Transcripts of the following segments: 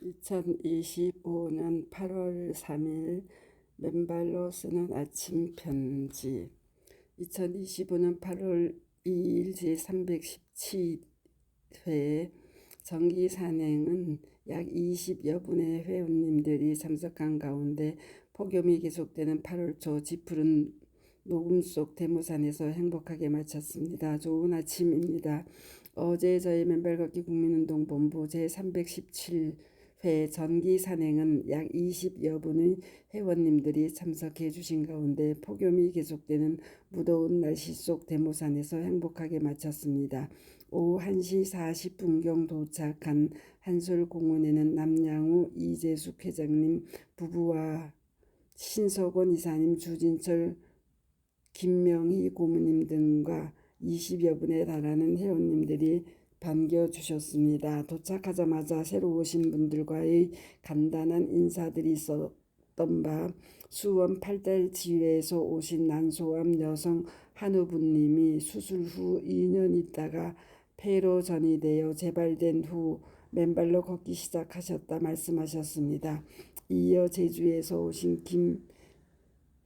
2025년 8월 3일 맨발로 쓰는 아침 편지. 2025년 8월 2일 제317회 정기 산행은 약 20여 분의 회원님들이 참석한 가운데 폭염이 계속되는 8월 초 짙푸른 녹음 속 대모산에서 행복하게 마쳤습니다. 좋은 아침입니다. 어제 저희 맨발걷기 국민운동본부 제317회 전기 산행은 약 20여 분의 회원님들이 참석해 주신 가운데 폭염이 계속되는 무더운 날씨 속 대모산에서 행복하게 마쳤습니다. 오후 1시 40분경 도착한 한솔공원에는 남양우 이재숙 회장님 부부와 신석원 이사님, 주진철, 김명희 고모님 등과 20여 분에 달하는 회원님들이 반겨주셨습니다. 도착하자마자 새로 오신 분들과의 간단한 인사들이 있었던 바 수원 8달 지회에서 오신 난소암 여성 한우분님이 수술 후 2년 있다가 폐로 전이되어 재발된 후 맨발로 걷기 시작하셨다 말씀하셨습니다. 이어 제주에서 오신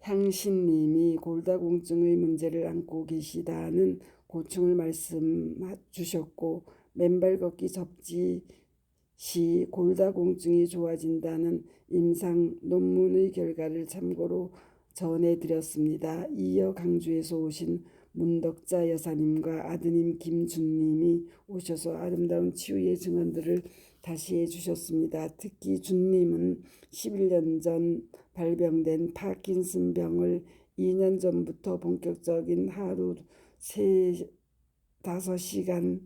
김향신님이 골다공증의 문제를 안고 계시다는 고충을 말씀 주셨고, 맨발 걷기 접지 시 골다공증이 좋아진다는 임상 논문의 결과를 참고로 전해드렸습니다. 이어 강주에서 오신 문덕자 여사님과 아드님 김준님이 오셔서 아름다운 치유의 증언들을 다시 해주셨습니다. 특히 준님은 11년 전 발병된 파킨슨 병을 2년 전부터 본격적인 하루 5시간의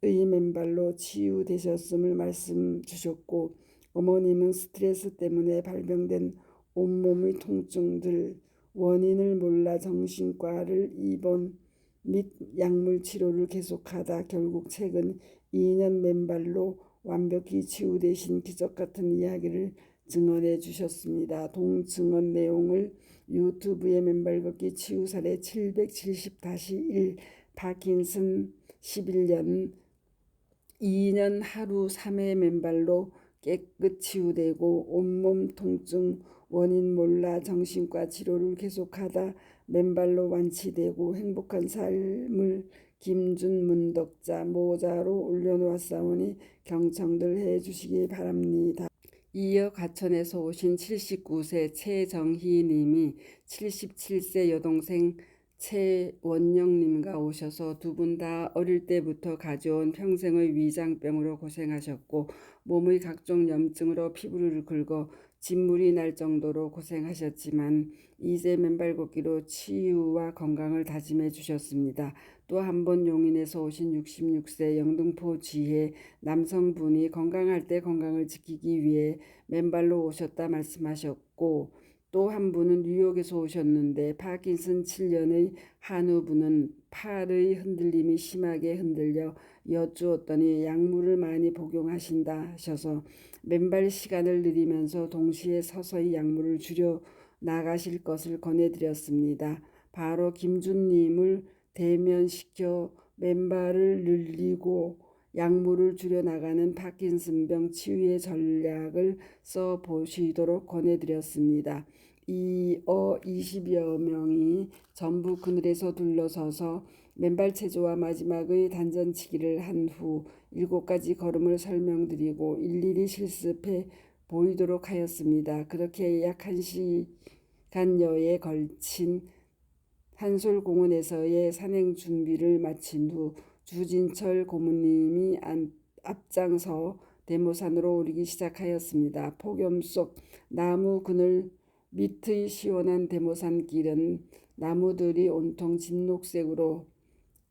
맨발로 치유되셨음을 말씀 주셨고, 어머님은 스트레스 때문에 발병된 온몸의 통증들 원인을 몰라 정신과를 입원 및 약물 치료를 계속하다 결국 최근 2년 맨발로 완벽히 치유되신 기적같은 이야기를 증언해 주셨습니다. 동증언 내용을 유튜브에 맨발 걷기 치유 사례 770-1 파킨슨 11년 2년 하루 3회 맨발로 깨끗 치유되고 온몸 통증 원인 몰라 정신과 치료를 계속하다 맨발로 완치되고 행복한 삶을 김준 문덕자 모자로 올려놓았사오니 경청들 해주시기 바랍니다. 이어 가천에서 오신 79세 최정희님이 77세 여동생 최원영님과 오셔서 두 분 다 어릴 때부터 가져온 평생의 위장병으로 고생하셨고 몸의 각종 염증으로 피부를 긁어 진물이 날 정도로 고생하셨지만 이제 맨발 걷기로 치유와 건강을 다짐해 주셨습니다. 또 한 번 용인에서 오신 66세 영등포 지혜 남성분이 건강할 때 건강을 지키기 위해 맨발로 오셨다 말씀하셨고, 또 한 분은 뉴욕에서 오셨는데 파킨슨 7년의 한우분은 팔의 흔들림이 심하게 흔들려 여쭈었더니 약물을 많이 복용하신다 하셔서 맨발 시간을 늘리면서 동시에 서서히 약물을 줄여 나가실 것을 권해드렸습니다. 바로 김준님을 대면시켜 맨발을 늘리고 약물을 줄여나가는 파킨슨병 치유의 전략을 써보시도록 권해드렸습니다. 이어 20여 명이 전부 그늘에서 둘러서서 맨발 체조와 마지막의 단전치기를 한 후 7가지 걸음을 설명드리고 일일이 실습해 보이도록 하였습니다. 그렇게 약 1시간여에 걸친 한솔공원에서의 산행 준비를 마친 후 주진철 고모님이 앞장서 대모산으로 오르기 시작하였습니다. 폭염 속 나무 그늘 밑의 시원한 대모산 길은 나무들이 온통 진녹색으로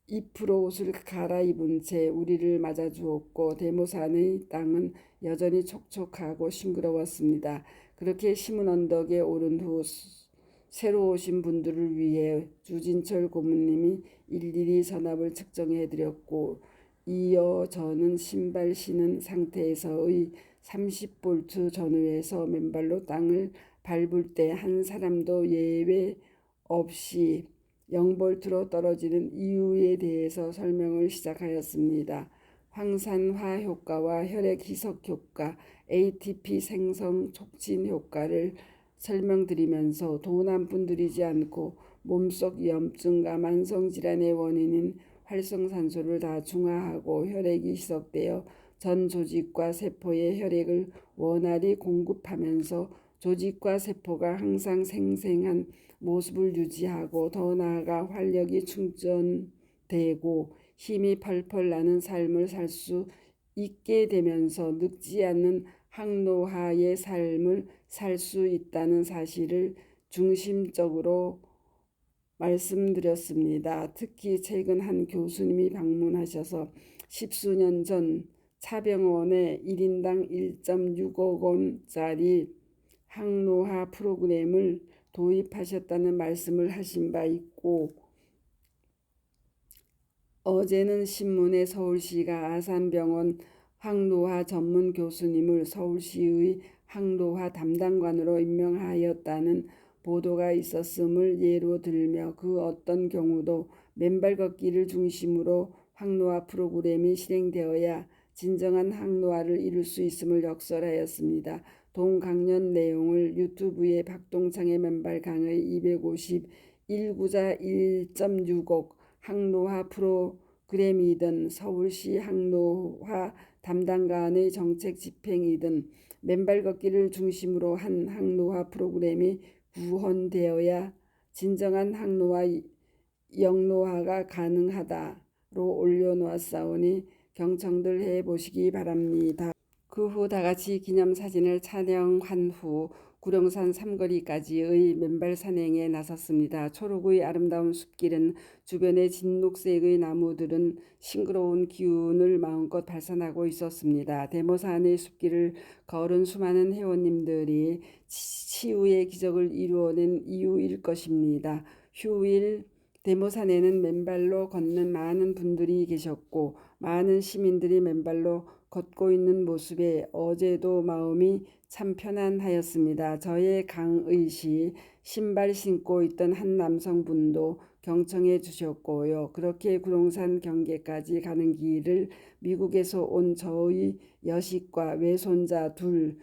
잎으로 옷을 갈아입은 채 우리를 맞아주었고 대모산의 땅은 여전히 촉촉하고 싱그러웠습니다. 그렇게 심은 언덕에 오른 후 새로 오신 분들을 위해 주진철 고모님이 일일이 전압을 측정해드렸고, 이어 저는 신발 신은 상태에서의 30V 전후에서 맨발로 땅을 밟을 때 한 사람도 예외 없이 0V로 떨어지는 이유에 대해서 설명을 시작하였습니다. 황산화 효과와 혈액 희석 효과, ATP 생성 촉진 효과를 설명드리면서 도남뿐들이지 않고 몸속 염증과 만성질환의 원인인 활성산소를 다 중화하고 혈액이 희석되어 전 조직과 세포에 혈액을 원활히 공급하면서 조직과 세포가 항상 생생한 모습을 유지하고 더 나아가 활력이 충전되고 힘이 펄펄 나는 삶을 살 수 있게 되면서 늙지 않는 항노화의 삶을 살 수 있다는 사실을 중심적으로 말씀드렸습니다. 특히 최근 한 교수님이 방문하셔서 십수년 전 차병원에 1인당 1.6억 원짜리 항노화 프로그램을 도입하셨다는 말씀을 하신 바 있고, 어제는 신문에 서울시가 아산병원 항노화 전문 교수님을 서울시의 항노화 담당관으로 임명하였다는 보도가 있었음을 예로 들며 그 어떤 경우도 맨발 걷기를 중심으로 항노화 프로그램이 실행되어야 진정한 항노화를 이룰 수 있음을 역설하였습니다. 동강연 내용을 유튜브에 박동창의 맨발 강의 251구자 1.6억 항노화 프로그램이든 서울시 항노화 담당관의 정책 집행이든 맨발 걷기를 중심으로 한 항노화 프로그램이 구현되어야 진정한 항노화 영노화가 가능하다로 올려놓았사오니 경청들 해보시기 바랍니다. 그 후 다같이 기념사진을 촬영한 후 구룡산 삼거리까지의 맨발 산행에 나섰습니다. 초록의 아름다운 숲길은 주변의 진녹색의 나무들은 싱그러운 기운을 마음껏 발산하고 있었습니다. 대모산의 숲길을 걸은 수많은 회원님들이 치유의 기적을 이루어낸 이유일 것입니다. 휴일 대모산에는 맨발로 걷는 많은 분들이 계셨고 많은 시민들이 맨발로 걷고 있는 모습에 어제도 마음이 참 편안하였습니다. 저의 강의시 신발 신고 있던 한 남성분도 경청해 주셨고요. 그렇게 구룡산 경계까지 가는 길을 미국에서 온 저의 여식과 외손자 둘,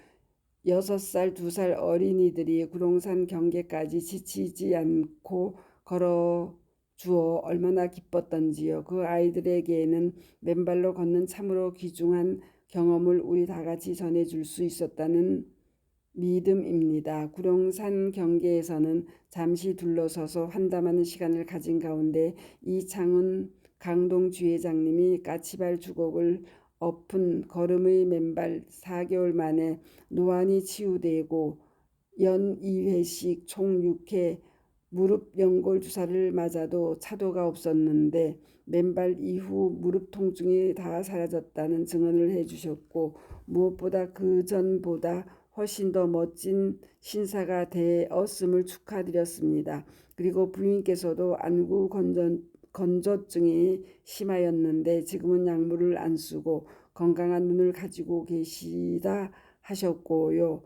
6살, 2살 어린이들이 구룡산 경계까지 지치지 않고 걸어 주어 얼마나 기뻤던지요. 그 아이들에게는 맨발로 걷는 참으로 귀중한 경험을 우리 다 같이 전해줄 수 있었다는 믿음입니다. 구룡산 경계에서는 잠시 둘러서서 환담하는 시간을 가진 가운데 이창훈 강동주회장님이 까치발 주걱을 엎은 걸음의 맨발 4개월 만에 노안이 치유되고 연 2회씩 총 6회 무릎 연골 주사를 맞아도 차도가 없었는데 맨발 이후 무릎 통증이 다 사라졌다는 증언을 해주셨고, 무엇보다 그 전보다 훨씬 더 멋진 신사가 되었음을 축하드렸습니다. 그리고 부인께서도 안구 건조증이 심하였는데 지금은 약물을 안 쓰고 건강한 눈을 가지고 계시다 하셨고요.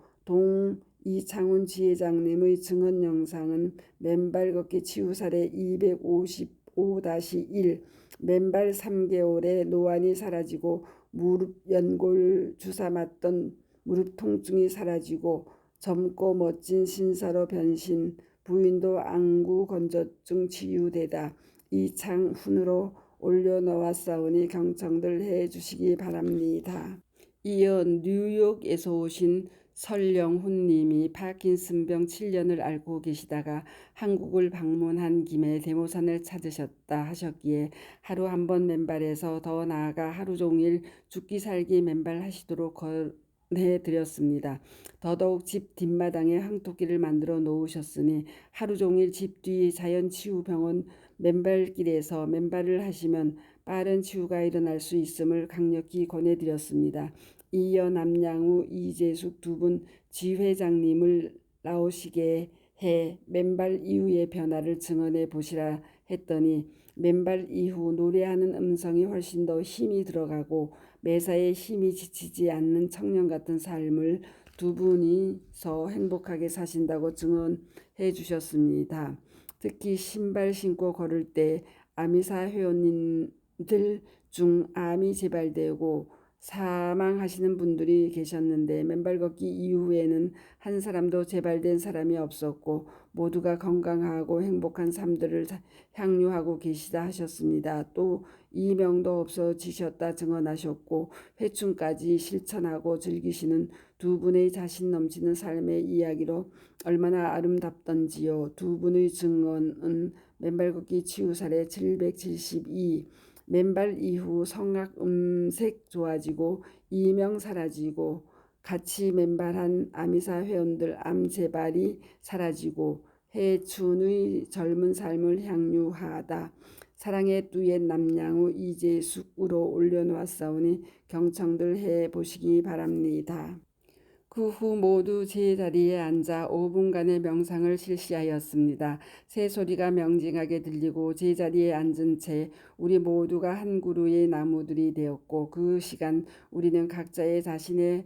이창훈 지회장님의 증언 영상은 맨발 걷기 치유 사례 255-1 맨발 3개월에 노안이 사라지고 무릎 연골 주사 맞던 무릎 통증이 사라지고 젊고 멋진 신사로 변신, 부인도 안구 건조증 치유되다 이창훈으로 올려놓았사오니 경청들 해주시기 바랍니다. 이어 뉴욕에서 오신 설영훈 님이 파킨슨병 7년을 앓고 계시다가 한국을 방문한 김에 대모산을 찾으셨다 하셨기에 하루 한 번 맨발에서 더 나아가 하루 종일 죽기 살기 맨발 하시도록 권해드렸습니다. 더더욱 집 뒷마당에 항토끼를 만들어 놓으셨으니 하루 종일 집 뒤 자연치유병원 맨발길에서 맨발을 하시면 빠른 치유가 일어날 수 있음을 강력히 권해드렸습니다. 이어 남양우, 이재숙 두 분 지회장님을 나오시게 해 맨발 이후의 변화를 증언해 보시라 했더니 맨발 이후 노래하는 음성이 훨씬 더 힘이 들어가고 매사에 힘이 지치지 않는 청년 같은 삶을 두 분이서 행복하게 사신다고 증언해 주셨습니다. 특히 신발 신고 걸을 때 아미사 회원님들 중 암이 재발되고 사망하시는 분들이 계셨는데 맨발 걷기 이후에는 한 사람도 재발된 사람이 없었고 모두가 건강하고 행복한 삶들을 향유하고 계시다 하셨습니다. 또 이명도 없어지셨다 증언하셨고 회춘까지 실천하고 즐기시는 두 분의 자신 넘치는 삶의 이야기로 얼마나 아름답던지요. 두 분의 증언은 맨발 걷기 치유 사례 772, 맨발 이후 성악 음색 좋아지고 이명 사라지고 같이 맨발한 아미사 회원들 암 재발이 사라지고 해춘의 젊은 삶을 향유하다. 사랑의 듀엣 남양우 이재숙으로 올려놓았사오니 경청들 해보시기 바랍니다. 그 후 모두 제자리에 앉아 5분간의 명상을 실시하였습니다. 새소리가 명징하게 들리고 제자리에 앉은 채 우리 모두가 한 그루의 나무들이 되었고 그 시간 우리는 각자의 자신의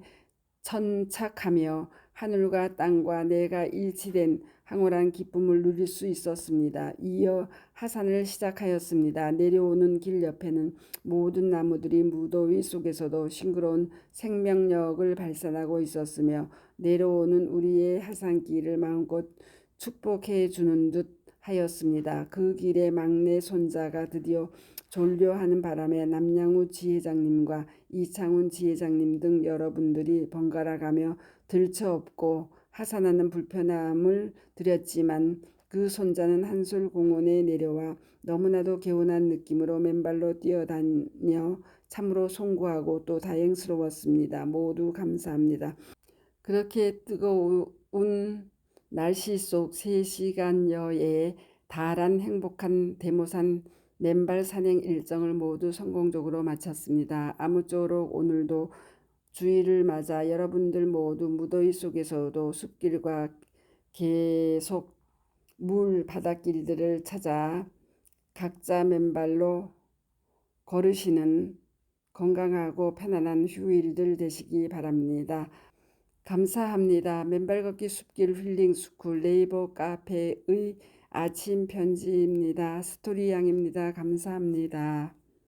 천착하며 하늘과 땅과 내가 일치된 황홀한 기쁨을 누릴 수 있었습니다. 이어 하산을 시작하였습니다. 내려오는 길 옆에는 모든 나무들이 무더위 속에서도 싱그러운 생명력을 발산하고 있었으며 내려오는 우리의 하산길을 마음껏 축복해 주는 듯 하였습니다. 그 길에 막내 손자가 드디어 졸려하는 바람에 남양우 지회장님과 이창훈 지회장님 등 여러분들이 번갈아 가며 들쳐업고 하산하는 불편함을 드렸지만 그 손자는 한솔공원에 내려와 너무나도 개운한 느낌으로 맨발로 뛰어다녀 참으로 송구하고 또 다행스러웠습니다. 모두 감사합니다. 그렇게 뜨거운 날씨 속 3시간여의 다란 행복한 대모산 맨발 산행 일정을 모두 성공적으로 마쳤습니다. 아무쪼록 오늘도 주일을 맞아 여러분들 모두 무더위 속에서도 숲길과 계속 물 바닷길들을 찾아 각자 맨발로 걸으시는 건강하고 편안한 휴일들 되시기 바랍니다. 감사합니다. 맨발 걷기 숲길 힐링 스쿨 네이버 카페의 아침 편지입니다. 스토리 양입니다. 감사합니다.